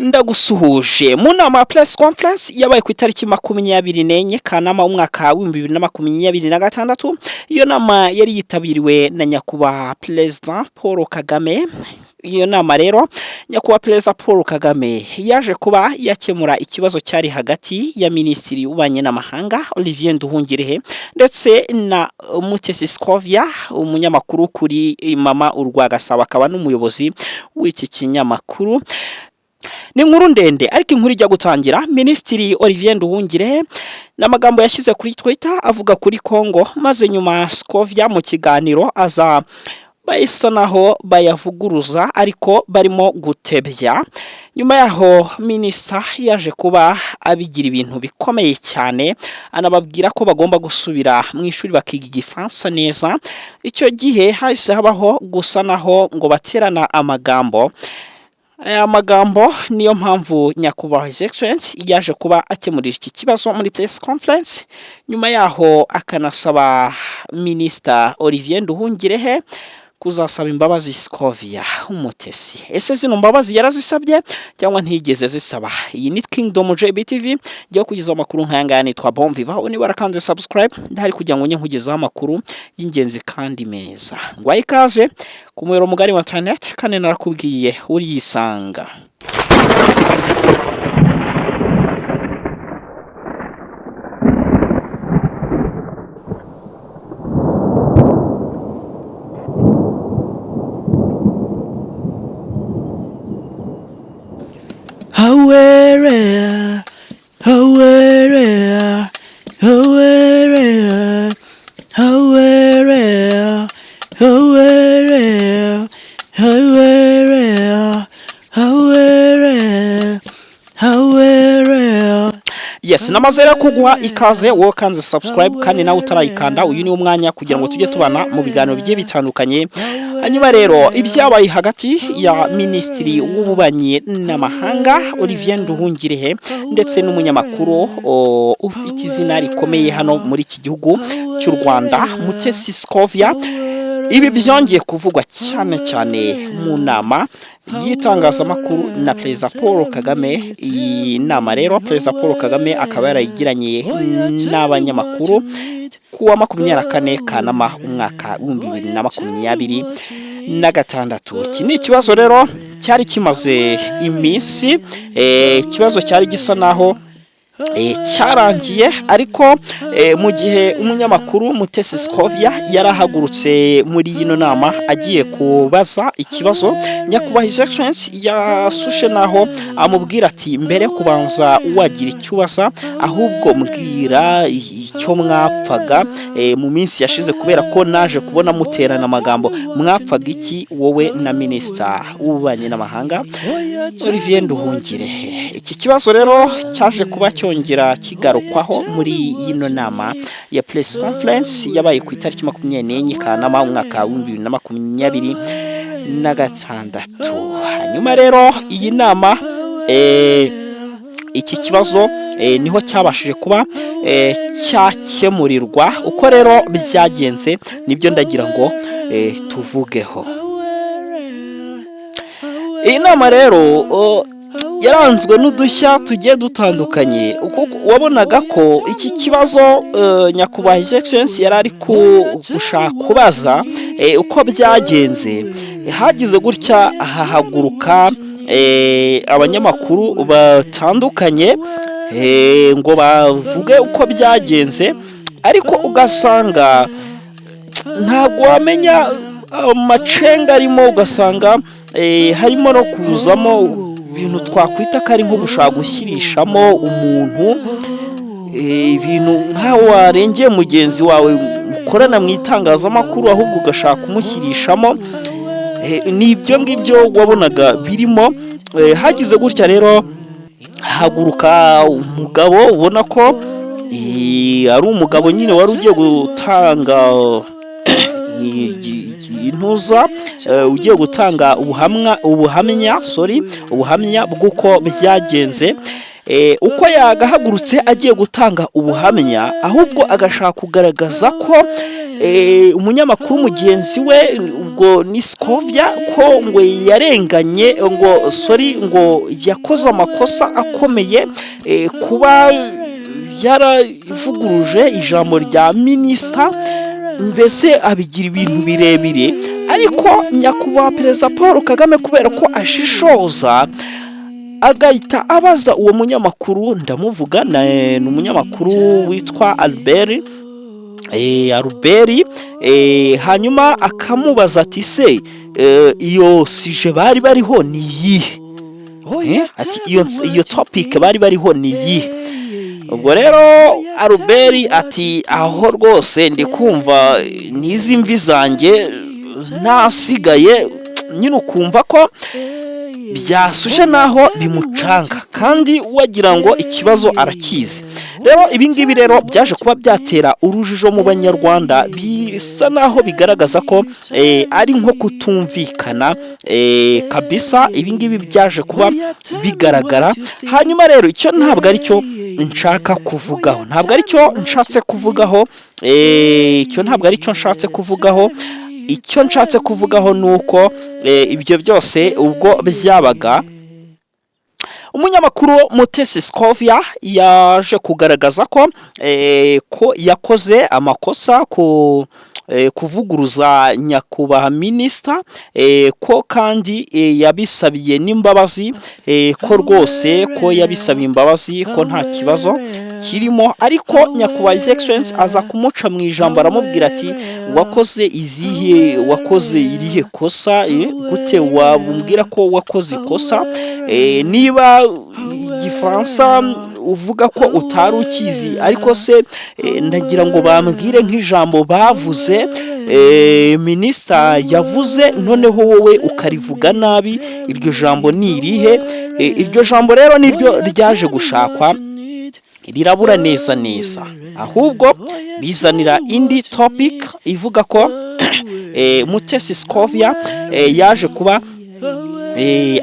Ndagusuhuje mu nama ya press conference yabaye ku itariki 24 Kanama umwaka wa 2026. Iyo nama yari yitabiriwe na nyakubahwa President Paul Kagame. Iyo nama rero nyakubahwa President Paul Kagame yaje kuba yakemura ikibazo cyari hagati ya Minisitiri w'Ububanyi n'Amahanga Olivier Nduhungirehe ndetse na Mutesi Scovia, umunyamakuru kuri Mama Urwagasaba, akaba n'umuyobozi w'iki kinyamakuru. Ni inkuru ndende ariko inkuru ijya gutangira. Minisitiri Olivier Nduhungirehe n'amagambo yashyize kuri Twitter avuga kuri Congo, maze nyuma Scovia mu kiganiro aza bahisa naho bayavuguruza ariko barimo gutebya. Nyuma yaho Minisita yaje kuba abigira ibintu bikomeye cyane, anababwira ko bagomba gusubira mu ishuri bakiga Igifaransa neza. Icyo gihe hahise habaho gusa naho ngo baterana amagambo. Aya magambo niyo mpamvu nyakubahwa His Excellency yaje kuba akemurira iki kibazo muri press conference. Nyuma yaho akanasaba Minister Olivier Nduhungirehe kuzasaba imbabazi Scovia Umutesi. Ese zino mbabazi yarazisabye cyangwa ntigeze zisaba? Iyi ni Kingdom JBTV, ngiye kugeza amakuru nk'ayangaya. Nitwa Bonviva, uni barakanze subscribe ndahari kugira ngo nkugezeho amakuru y'ingenzi kandi meza. Ngwaye ikaze ku muyoboro mugari wa internet, kandi narakubwiye uriyisanga. Hawere, hawere, hawere, hawere, hawere, hawere, hawere, hawere. Yes, namazera kugwa ikaze wowe kanze subscribe kandi nawe utarayikanda. Uyu ni umwanya kugira ngo tujye tubana mu biganiro bigiye bitandukanye. Hanyuma rero ibyabaye hagati ya Minisitiri w'Ububanyi n'Amahanga Olivier Nduhungirehe ndetse n'umunyamakuru ufite izina rikomeye hano muri iki gihugu cy'u Rwanda, Mutesi Scovia, ibi byongeye kuvugwa cyane mu nama y'itangazamakuru na President Paul Kagame. Iyi nama rero President Paul Kagame akaba yarayigiranye n'abanyamakuru kuwa 24 Kanama umwaka wa 2026. Iki ni ikibazo rero cyari kimaze iminsi, ikibazo cyari gisa naho cyarangiye, ariko mu gihe umunyamakuru Mutesi Scovia yarahagurutse muri ino nama agiye kubaza ikibazo, nyakubahwa His Excellency yasushe naho amubwira ati mbere kubanza wagira icyo ubaza ahubwo mbwira icyo mwapfaga mu minsi yashize, kubera ko naje kubona muterana amagambo. Mwapfaga iki wowe na Minister w'Ububanyi n'Amahanga Olivier Nduhungirehe? Iki kibazo rero cyaje kuba cyongera kigarukwaho muri ino nama ya press conference yabaye ku itariki 24 Kanama umwaka wa 2026. Hanyuma rero iyi nama iki kibazo niho cyabashije kuba cyakemurirwa. Uko rero byagenze nibyo ndagira ngo tuvugeho. Iyi nama rero yaranzwe n'udushya tugiye dutandukanye. Wabonaga ko iki kibazo nyakubahwa His Excellency yari ari gushaka kubaza uko byagenze. Hagize gutya hahaguruka abanyamakuru batandukanye ngo bavuge uko byagenze, ariko ugasanga ntabwo wamenya amacenga arimo. Ugasanga harimo no kuzamo ibintu twakwita ko ari nko gushaka gushyirishamo umuntu ibintu nkaho warengeye mugenzi wawe mukorana mu itangazamakuru, ahubwo ugashaka kumushyirishamo. Nibyo ngibyo wabonaga birimo. Hagize gutya rero haguruka umugabo ubona ko ari umugabo nyine wari ugiye gutanga intuza, ugiye gutanga ubuhamya bw'uko byagenze. Uko yagahagurutse agiye gutanga ubuhamya, ahubwo agashaka kugaragaza ko umunyamakuru mugenzi we ubwo ni Scovia ko ngo yarenganye ngo ngo yakoze amakosa akomeye kuba yaravuguruje ijambo rya minisita, mbese abigira ibintu birebire, ariko nyakubahwa Perezida Paul Kagame kubera ko ashishoza agahita abaza uwo munyamakuru, ndamuvuga ni umunyamakuru witwa Albert, hanyuma akamubaza ati se iyo sije bari bariho ni iyihe, ati iyo topic bari bariho ni iyihe. Ubwo rero Albert ati aho rwose ndi kumva n'izi mvi zanjye ntasigaye, nyine ukumva ko byasuje naho bimucanga kandi wagira ngo ikibazo arakizi. Rero ibingibi rero byaje kuba byatera urujijo mu banyarwanda, bisa naho bigaragaza ko ari nko kutumvikana kabisa. Ibingibi byaje kuba bigaragara. Hanyuma rero icyo ntabwo ari cyo nshaka kuvugaho, icyo nshatse kuvugaho nuko ibyo byose ubwo byabaga, umunyamakuru Mutesi Scovia yaje kugaragaza ko yakoze amakosa kuvuguruza nyakubahwa minisita, ko kandi yabisabiye n'imbabazi, ko rwose ko yabisabiye imbabazi, ko nta kibazo kirimo. Ariko nyakubahwa Excellence aza kumuca mu ijambo aramubwira ati wakoze irihe kosa, gute wabumbwira ko wakoze ikosa, niba igifaransa uvuga ko utari ukizi, ariko se ndagira ngo bambwire nk'ijambo bavuze minisita yavuze noneho wowe ukarivuga nabi, iryo jambo ni irihe? Iryo jambo rero niryo ryaje gushakwa rirabura neza, ahubwo bizanira indi topic ivuga ko Mutesi Scovia yaje kuba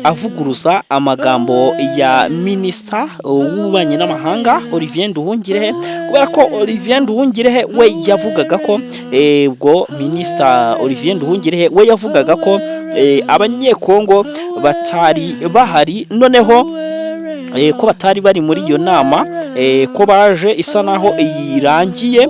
avuguruza amagambo ya minisita w'ububanyi n'amahanga Olivier Nduhungirehe, kubera ko Olivier Nduhungirehe we yavugaga ko ubwo minisita Olivier Nduhungirehe we yavugaga ko abanyekongo batari bahari, noneho ko batari bari muri iyo nama, ko baje isa naho irangiye,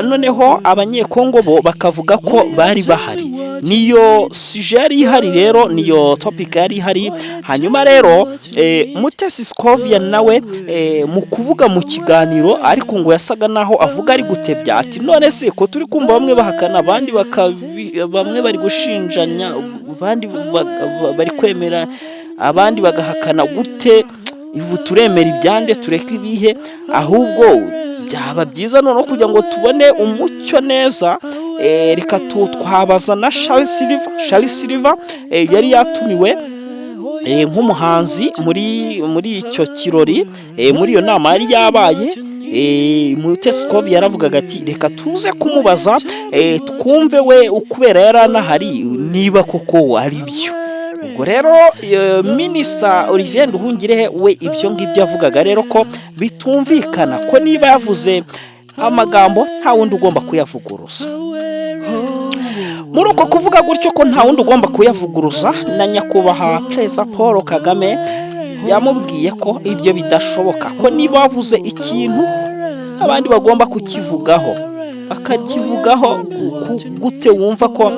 noneho abanyekongo bo bakavuga ko bari bahari. Niyo sije yari ihari rero, niyo topic yari ihari. Hanyuma rero Mutesi Scovia nawe mu kuvuga mu kiganiro, ariko ngo yasaga naho avuga ari gutebya, ati none se ko turi kumva bamwe bahakana, abandi bamwe bari gushinjanya, abandi bari kwemera, abandi bagahakana, gute ubu turemera ibyande tureka ibihe? Ahubwo byaba byiza noneho kugira ngo tubone umucyo neza, reka twabaza na Charles Silver yari yatumiwe nk'umuhanzi muri icyo kirori, muri iyo nama yari yabaye. Mutesi Scovia yaravugaga ati reka tuze kumubaza twumve we ukubera yari anahari niba koko ari byo. Ubwo rero minisita Olivier Nduhungirehe we ibyo ngibyo yavugaga rero ko bitumvikana, ko niba yavuze amagambo nta wundi ugomba kuyavuguruza. Muri uko kuvuga gutyo ko nta wundi ugomba kuyavuguruza, na nyakubahwa Perezida Paul Kagame yamubwiye ko ibyo bidashoboka, ko niba wavuze ikintu abandi bagomba kukivugaho, akakivugaho. Gute wumva ko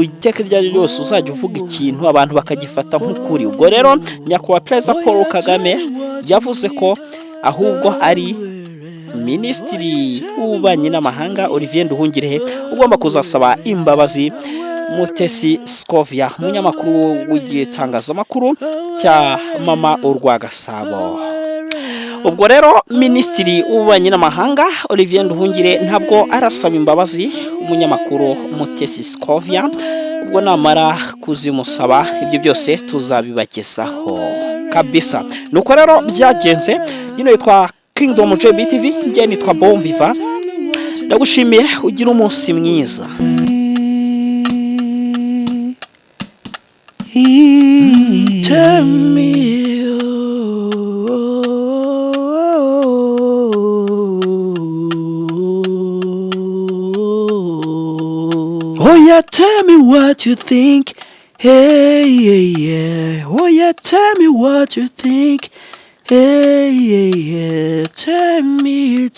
iteka iryo ari ryo ryose uzajya uvuga ikintu abantu bakagifata nk'ukuri? Ubwo rero nyakubahwa Perezida Paul Kagame yavuze ko ahubwo ari Minisitiri w'Ububanyi n'Amahanga Olivier Nduhungirehe ugomba kuzasaba imbabazi Mutesi Scovia, umunyamakuru w'igitangazamakuru cya Mama Urwa Gasabo. Ubwo rero Minisitiri w'Ububanyi n'Amahanga Olivier Nduhungirehe ntabwo arasaba imbabazi umunyamakuru Mutesi Scovia, ubwo namara kuzimusaba ibyo byose tuzabibagezaho kabisa. Nuko rero byagenze. Yino yitwa Kingdom JB TV, njye nitwa Bomviva, ndagushimiye, ugira umunsi mwiza. Tell me what you think. Hey, yeah, yeah. Oh, yeah, tell me what you think. Hey, yeah, yeah. Tell me,